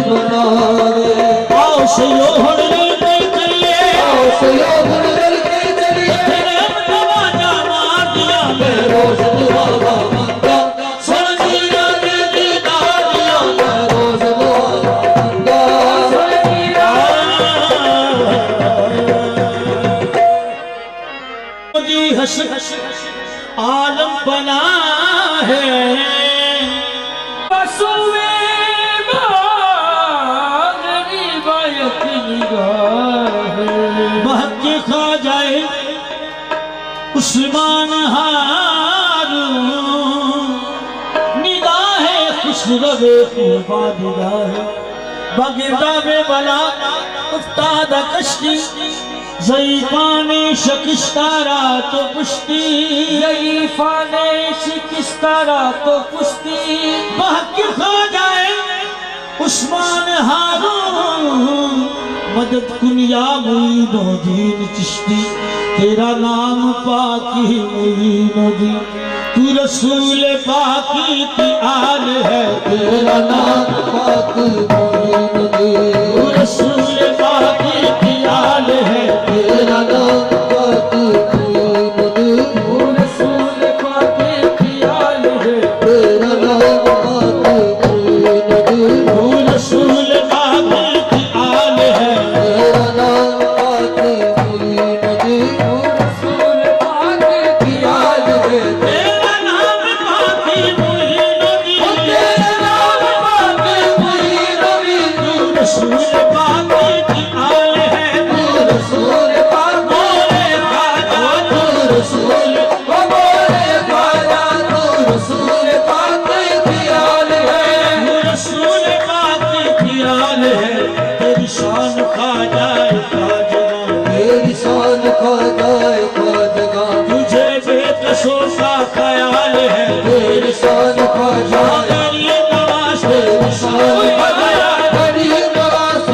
बनावे आओ सयो हड़े चलिए आओ सयो हड़े चलिए तेरे नवाजा मार दिया मैं रोज दुआवा मांगा सुन जीरा दे दीदारिया मैं रोज दुआवा मांगा सुन जीरा जी हंस आलम बना है बसुए महके खा जाए उस्मान हारून निगाहे खुश रवे खूबा निगाहे बगिरदा में बला उफ्ताद कश्ती ज़ईफ़ाने शिकस्तारा तो पुश्ती ज़ईफ़ाने शिकस्तारा तो पुश्ती महके खा जाए उस्मान हारून मदद कुनिया मुईनुद्दीन चिश्ती तेरा नाम पाकी मुईनुद्दीन तू रसूल पाकी की आल है तेरा नाम पाक मुईनुद्दीन तू रसूल पाकी की आल है तेरा नाम पाक मुईनुद्दीन तू रसूल पाकी की आल है तेरा नाम पाक मुईनुद्दीन तू रसूल पाकी की आल है तेरा नाम पाक मुईनुद्दीन रसूल पाक की आल है तेरा नाम पाकी मुईनुद्दीन तेरा नाम पाक मुईनुद्दीन रसूल पाकी की आल है रसूल पाक मोरे खाजा तू रसूल मोरे खाजा तू रसूल पाक की आल है रसूल पाक की आल है तेरी शान खा जाए खाजगा तेरी शान खा जाए खाजगा तुझे बेकसों का ख्याल है तेरी शान खा जाए तेरी नवाज तेरी शान खा जाए तेरी नवाज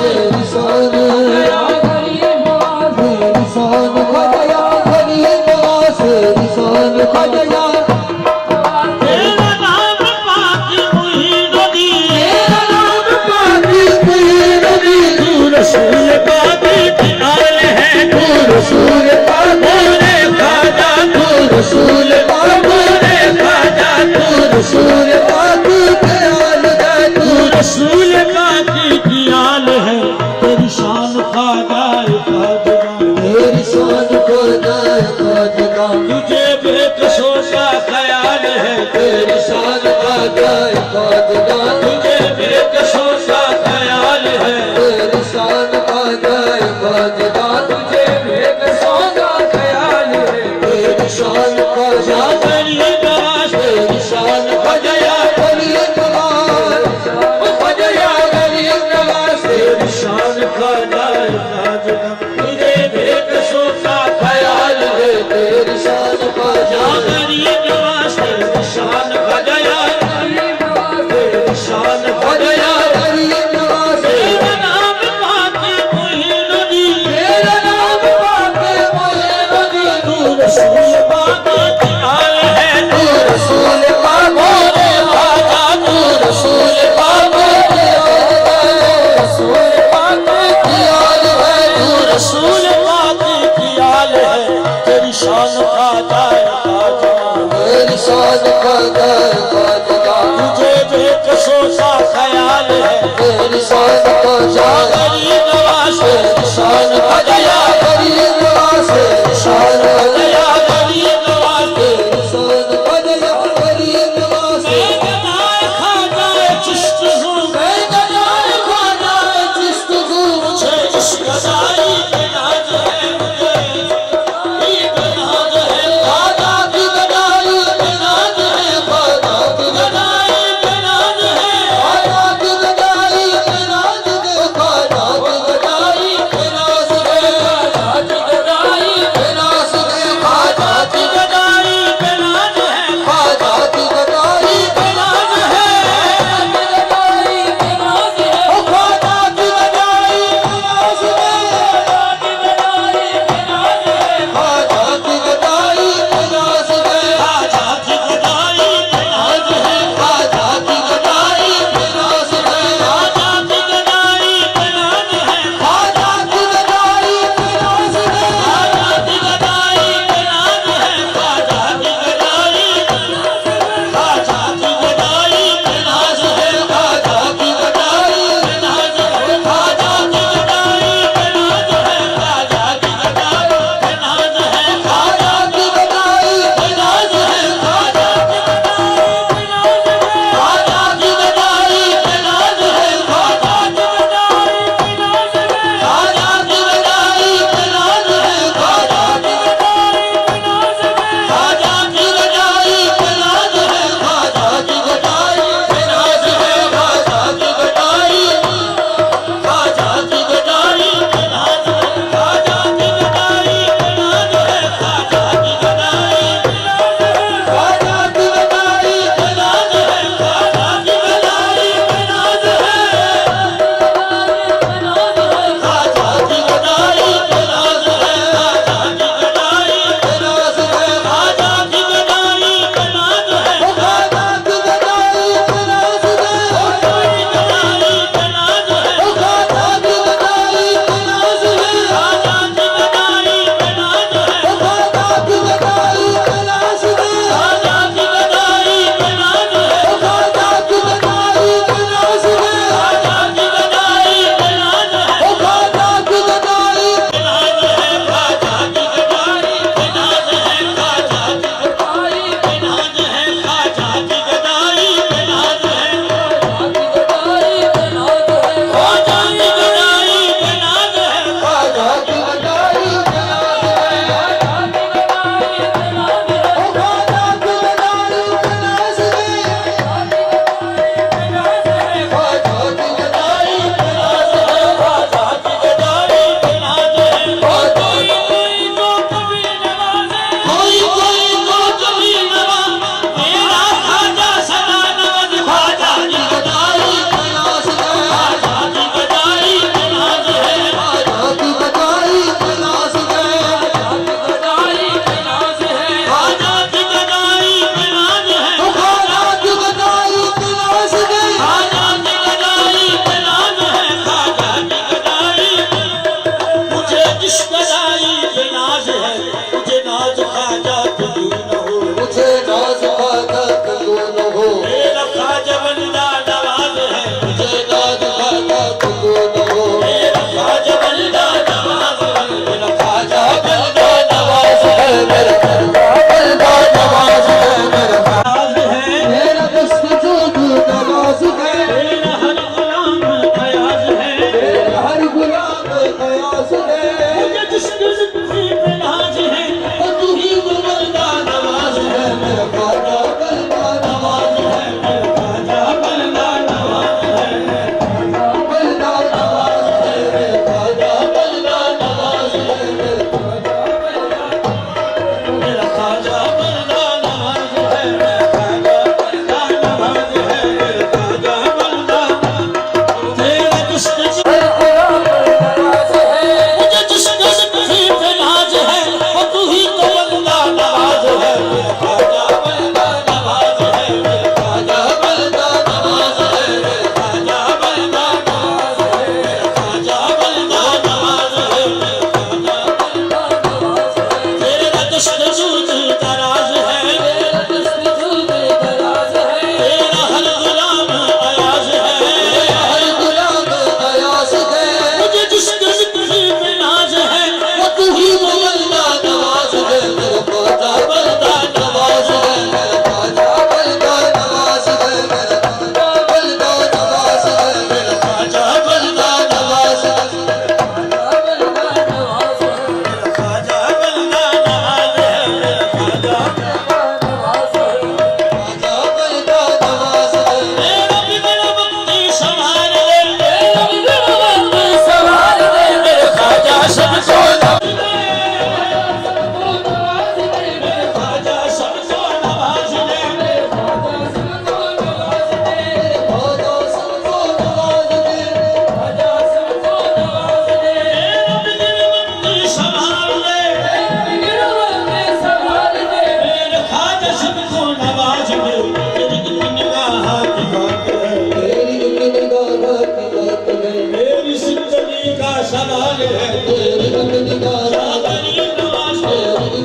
सवाल है तेरी निगाह या गरीब नवाज तेरी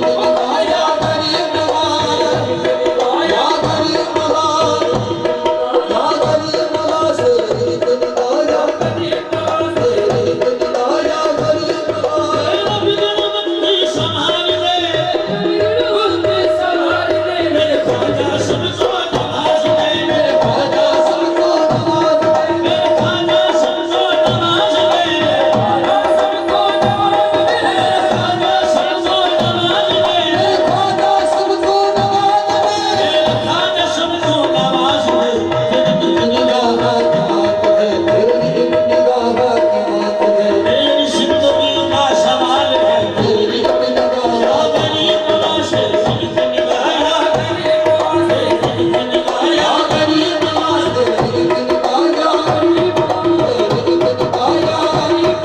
या गरीब नवाज या गरीब नवाज या गरीब नवाज तेरी निगाह या गरीब नवाज तेरी निगाह या गरीब नवाज रब जन्मती संभाल ले मेरे ख्वाजा सबको नवाज दे मेरे ख्वाजा सबको नवाज दे मेरे ख्वाजा सबको नवाज दे ख्वाजा सबको नवाज दे ख्वाजा सबको नवाज दे ख्वाजा सबको नवाज दे तेरी निगाह की बात है तेरी निगाह की बात है मेरी जिंदगी का सवाल है तेरी निगाह या गरीब नवाज तेरी निगाह या गरीब नवाज तेरी निगाह या या गरीब नवाज तेरी निगाह या गरीब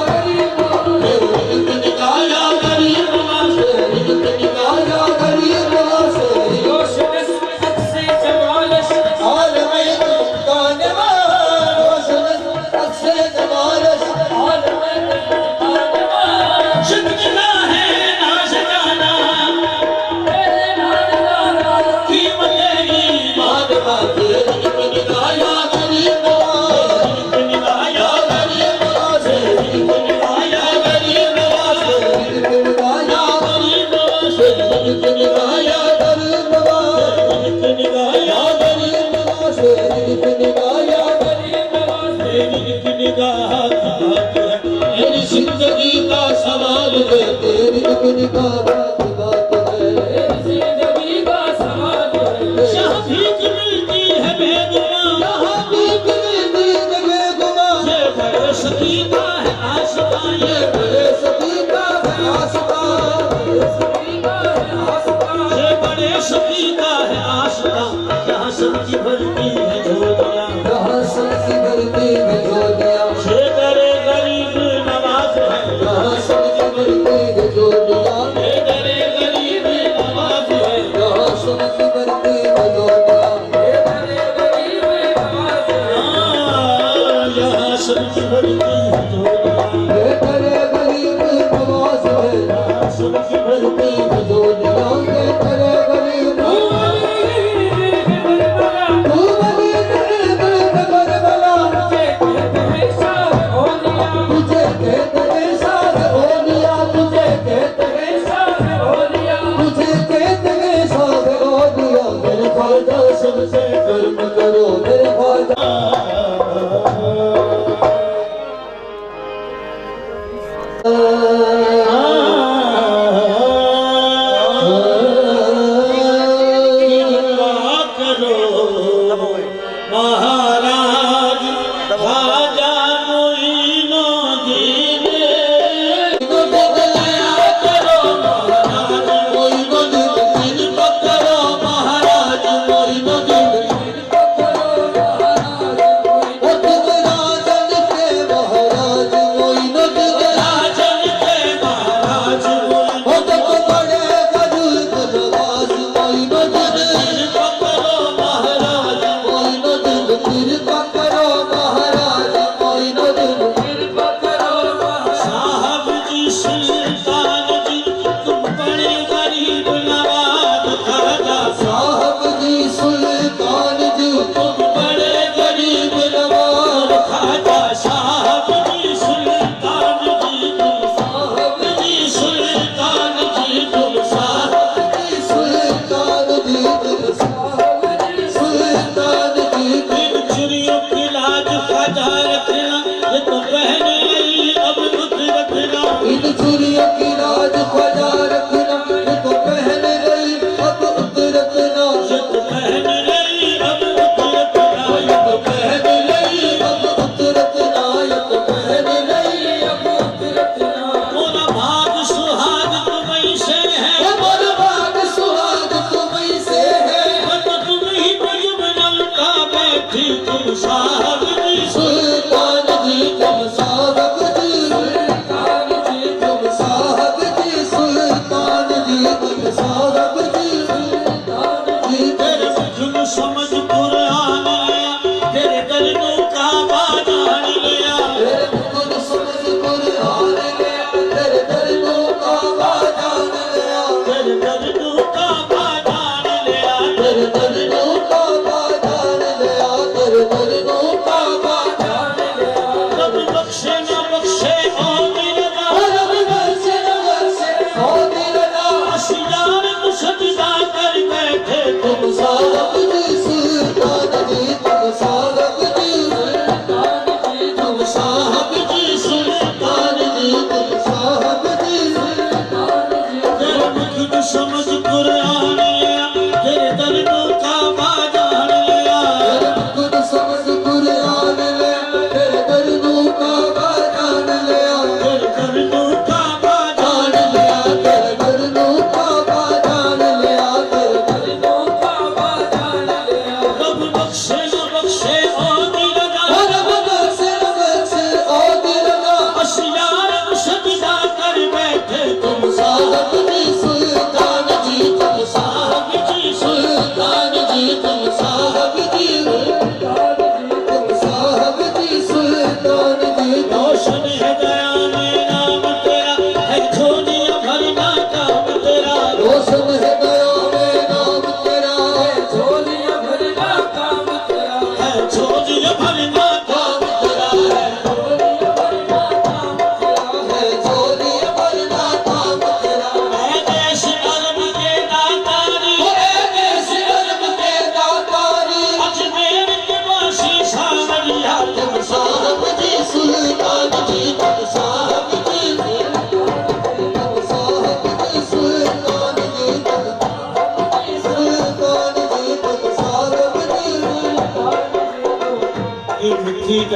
नवाज तेरी निगाह या गरीब नवाज तेरी निगाह या गरीब नवाज तेरी निगाह या गरीब नवाज तेरी निगाह या गरीब नवाज आलम का नवाज अक्से जमालश जितना है नाज जाना कीमत ईमान तेरी निगाह या गरीब नवाज तेरी निगाह या गरीब नवाज तेरी निगाह या गरीब नवाज तेरी निगाह या गरीब नवाज तेरी निगाह या गरीब नवाज तेरी निगाह या गरीब नवाज तेरी निगाह या गरीब नवाज तेरी निगाह का मेरी जिंदगी का सवाल है तेरी निगाह की बात है शाह भीख मिलती है बेगुमा यहाँ भी मिलती है बेगुमा ये बड़े सकीना है आशिका ये बड़े सभी का रास्ता ये बड़े सकीना है आशिका यहाँ सबकी भरती है झोलियाँ यहाँ सबकी भरती में जो दिया ये बड़े गरीब नवाज है यहाँ सबकी भरती में जो दिया ये बड़े गरीब नवाज है यहाँ सबकी भरती में जो दिया यहाँ सबकी भरती है झोलियाँ ये तेरे गरीब नवाज है यहाँ सबकी भरती में जो दिया ये तेरे गरीब तू बनी दर्द बरबला तुझे कहते हैं सारे ओलिया तुझे कहते हैं सारे ओलिया मेरे ख्वाजा सबसे कर्म करो मेरे ख्वाजा कृपा करो महाराज ख्वाजा मोइनुद्दीन दया करो महाराज मोइनुद्दीन पकड़ो महाराज मोइनुद्दीन ओ तुम राजन के महाराज मोइनुद्दीन राजन के महाराज ओ तुम बड़े गरीब नवाज मोइनुद्दीन पकड़ो महाराज मोइनुद्दीन पकड़ो महाराज मोइनुद्दीन साहब जी सुल्तान जी तुम बड़े गरीब नवाज ख्वाजा साहब जी सुल्तान जी तुम बड़े गरीब नवाज ख्वाजा साहब जी सुल्तान जी तुम साहब जी सुल्तान जी तुम साहब सुल्तान जी तुम साहब सुल्तान जी इन चुरियों की लाज ख्वाजा रखना ये तो पहन गई अब रुत रखना इन चूड़ियों की लाज ख्वाजा रखना ये तो पहन गई अब उतरतना ये तो पहन गई अब रुत रखना ये तो पहन गई अब उतरतना ये तो पहन गई अब उतरतना मोरा भाग सुहाग तुम्हीं से है अमर बाग सुहाग तुम्हीं से है मत तुम ही मजमल का बैठी तुम साहब जी सुल्तान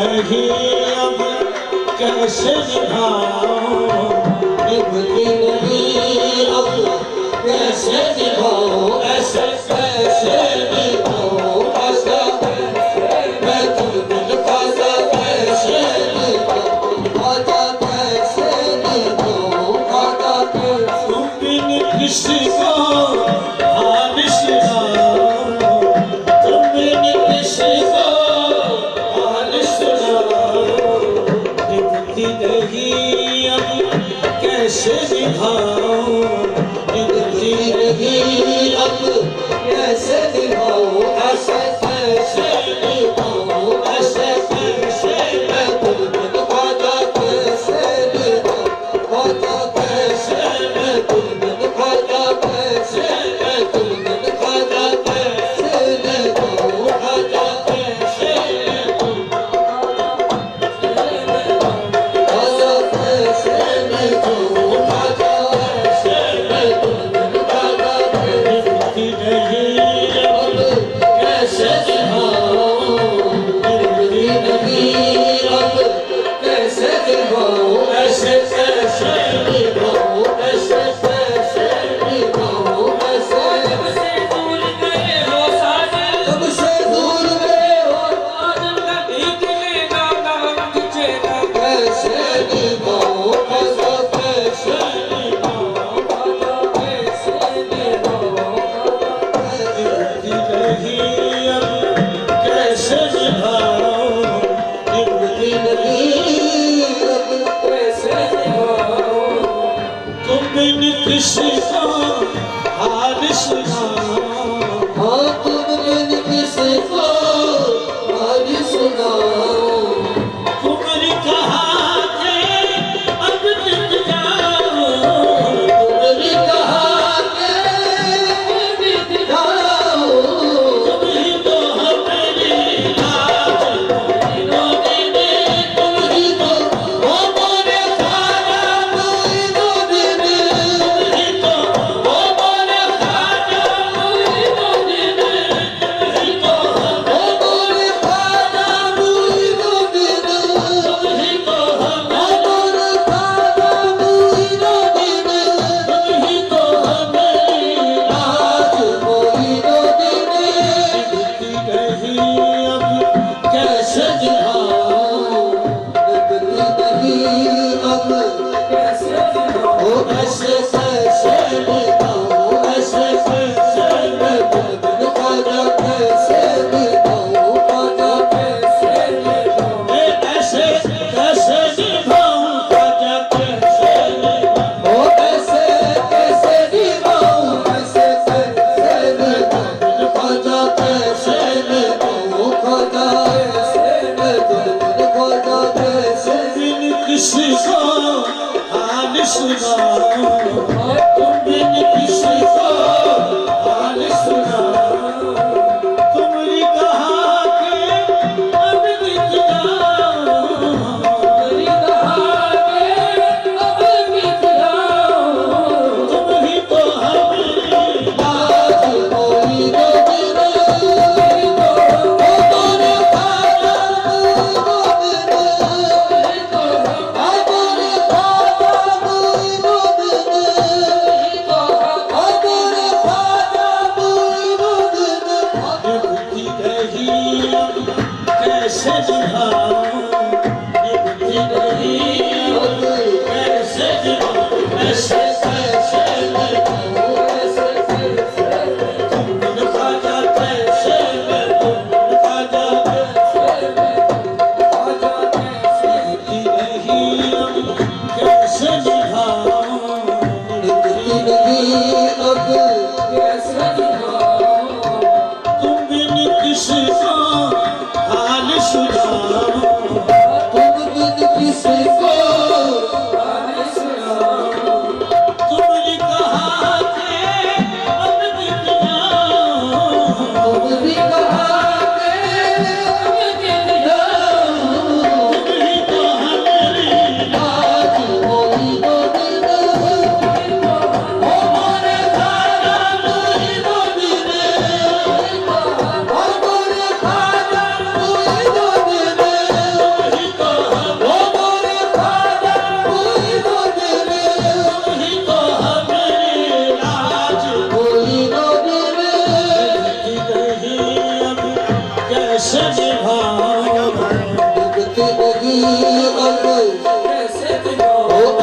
नहीं अब कैसे निभाऊं, निभती नहीं अब कैसे निभाऊं, ऐसे कैसे निभाऊं, ऐसा मैं तुम दिल खाजा कैसे निभाऊं, खाजा कैसे निभाऊं, खाजा कैसे। तुम बिन किसी को हाल सुनाओ, तुम बिन किसी को हाल सुनाओ, निभती नहीं अब कैसे निभाऊं, निभती नहीं अब कैसे निभाऊं, ऐसे कैसे निभाऊं, ऐसे कैसे मैं तुम बिन खाजा कैसे निभाऊं, खाजा कैसे मैं तुम बिन खाजा कैसे मैं तुम बिन खाजा कैसे निभाऊं, खाजा कैसे मैं तुम खाजा कैसे निभाऊं, खाजा कैसे मैं तुम बिन खाजा निभती नहीं अब कैसे निभाऊं, निभती नहीं अब कैसे निभाऊं, ऐसे कैसे निभाऊं, ऐसे कैसे निभाऊं, ऐसे से दूर गए हो साजन, कब से दूर गए हो, साजन कभी मिलेगा ना खिंचेगा, कैसे निभाऊं, ऐसा कैसे निभाऊं, ऐसा कैसे निभाऊं, निभती नहीं अब कैसे निभाऊं, निभती नहीं अब कैसे निभाऊं, तुम बिन किसी को हाल सुनाओ, हाँ तुम बिन किसी को हाल सुनाओ, तुम्हारी कहा के अब मिट जाओ, तुमने कहा के बीत जाओ, तुम ही तो हो मेरी लाज, दिनों दिन तुम ही तो हो मोरे खाजा, तुम ही तो दिन, तुम ही तो हो हो मोरे खाजा,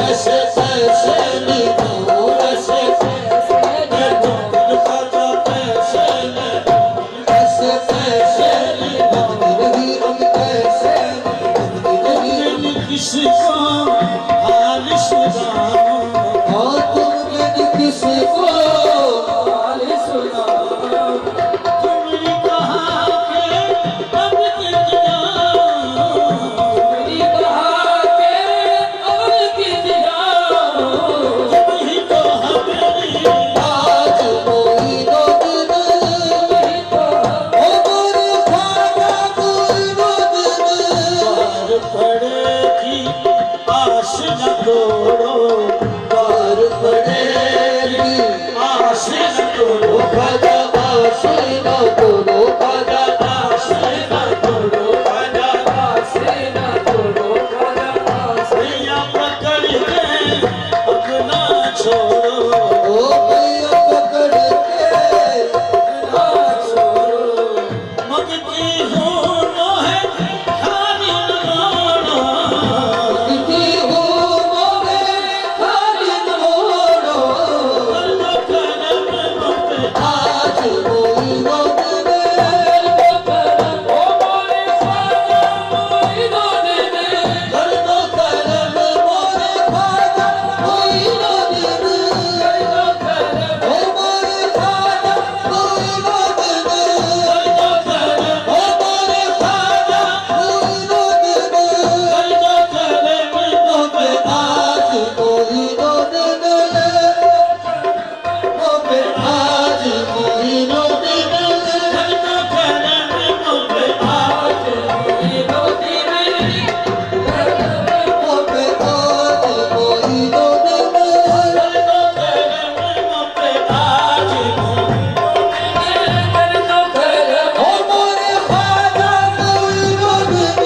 ऐसे पैसे निकालो ऐसे मैं तो दिल खाजा पैसे ले ऐसे पैसे निकालो नहीं हम ऐसे नहीं किसी को हाल सुनाओ हाँ तुम बिन किसी को हाल सुनाओ तुमने कहा कि अब कित जाओ मेरी कहा के अब कित जाओ तुम ही तो हमें आज कोई दो दिन ओ मोरे खाजा कोई दो दिन पार पड़ेगी आश न तोड़ो पार पड़ेगी आश न तोड़ो खाजा आशे न तोड़ो खाजा आश न तोड़ो खाजा आशे न तोड़ो खाजा आशे भैया पकड़ के अपना छोड़ो ओ भैया पकड़ के ना छोड़ो मगती हूँ मोहे खानी मोड़ो किती हो मोरे खाली मोड़ो आज कोई दो दिन ओ मोरे खाजा कोई दो दिन कर दो करम मोरे खाजा कोई दो दिन कर दो करम ओ मोरे खाजा कोई दो दिन कर दो करम ओ मोरे खाजा कोई दो दिन आज कोई दो दिन आज कोई दो दिन आज कोई दो दिन आज कोई दो दिन ओ मोरे खाजा कोई दो दिन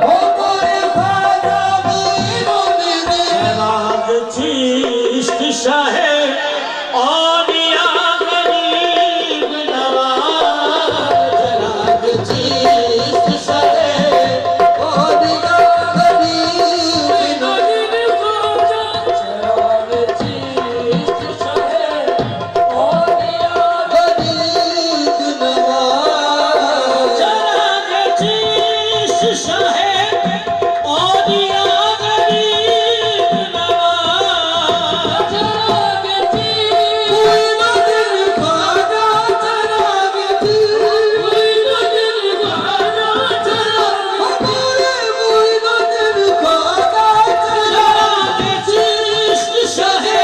ओ मोरे खाजा कोई दो दिन इश्क शाहे औलिया गरीब नवाज जनाब चीज़ सहे ओ दिया गरीब नवाज जनाब चीज़ सहे ओ दिया गरीब नवाज जनाब चीश शाहे औलिया गरीब नवाज जनाब चीज़ कोई न दिल खाजा जनाब चीज़ कोई न दिल खाजा जनाब हमारे कोई न दिल खाजा जनाब इश्क शाहे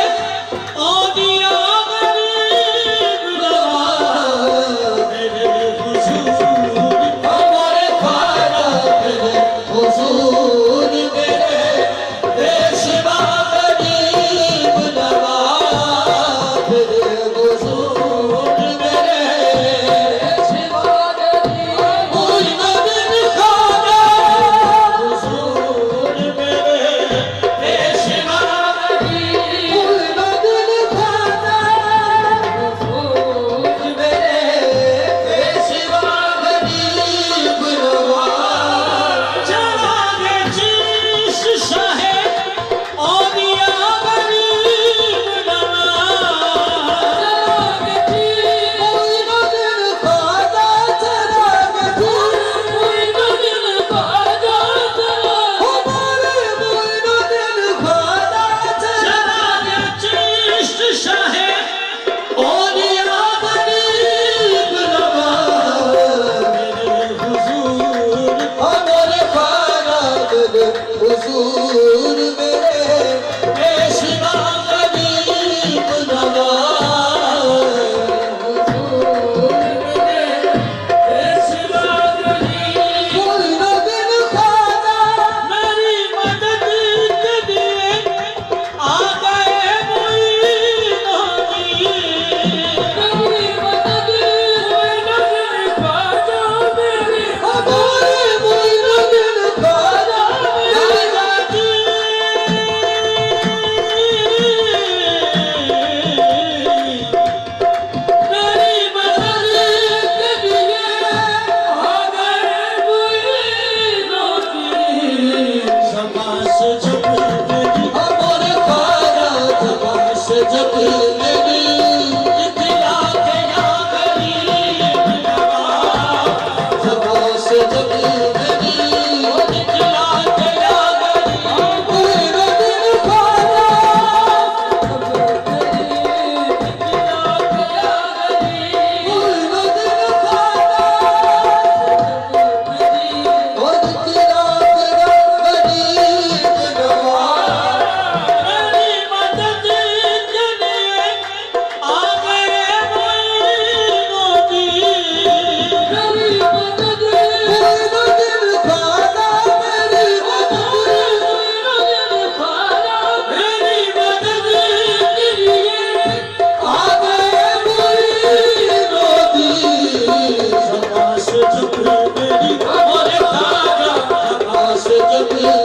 औलिया गरीब नवाज मेरे हुजूर हमारे खाजा तेरे हुजूर मेरे पेशवा गरीब नवाज तेरे हुजूर मेरे पेशवा गरीब कोई न दिल खाजा हुजूर मेरे पेशवा कोई न दिल खाजा हुजूर मेरे पेशवा गरीब नवाज जनाब चीश शाहे औलिया गरीब नवाज कोई न दिल खाजा जनाब कोई न दिल खाजा हमारे कोई न दिल खाजा जनाब चीश शाहे औलिया गरीब नवाज मेरे हुजूर हमारे खाजा तेरे हुजूर मेरे पेशवा गरीब नवाज हुजूर मेरे पेशवा गरीब कोई न दिल खाजा मेरी मदद के लिए आ गए मोइन होनी मेरी मदद कोई न दिल खाजा मेरी हमारे कोई न दिल खाजा मेरी जब